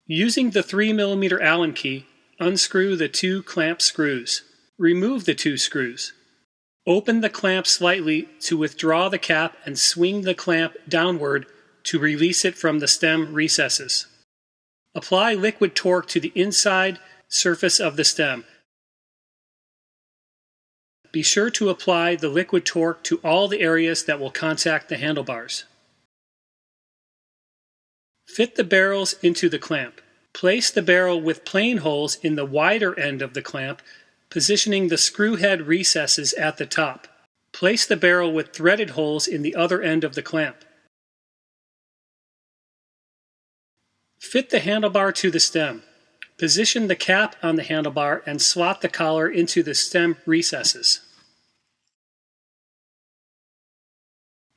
Using the 3mm Allen key, unscrew the 2 clamp screws. Remove the 2 screws. Open the clamp slightly to withdraw the cap and swing the clamp downward to release it from the stem recesses. Apply liquid torque to the inside surface of the stem. Be sure to apply the liquid torque to all the areas that will contact the handlebars. Fit the barrels into the clamp. Place the barrel with plain holes in the wider end of the clamp, positioning the screw head recesses at the top. Place the barrel with threaded holes in the other end of the clamp. Fit the handlebar to the stem. Position the cap on the handlebar and slot the collar into the stem recesses.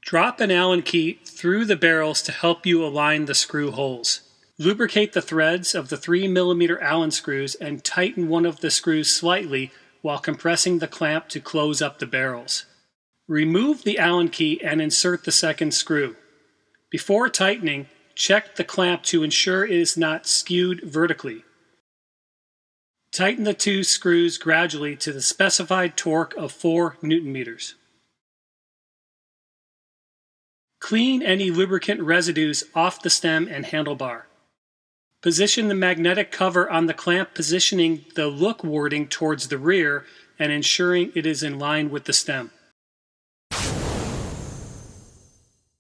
Drop an Allen key through the barrels to help you align the screw holes. Lubricate the threads of the 3mm Allen screws and tighten one of the screws slightly while compressing the clamp to close up the barrels. Remove the Allen key and insert the second screw. Before tightening, check the clamp to ensure it is not skewed vertically. Tighten the 2 screws gradually to the specified torque of 4 Nm. Clean any lubricant residues off the stem and handlebar. Position the magnetic cover on the clamp, positioning the look wording towards the rear and ensuring it is in line with the stem.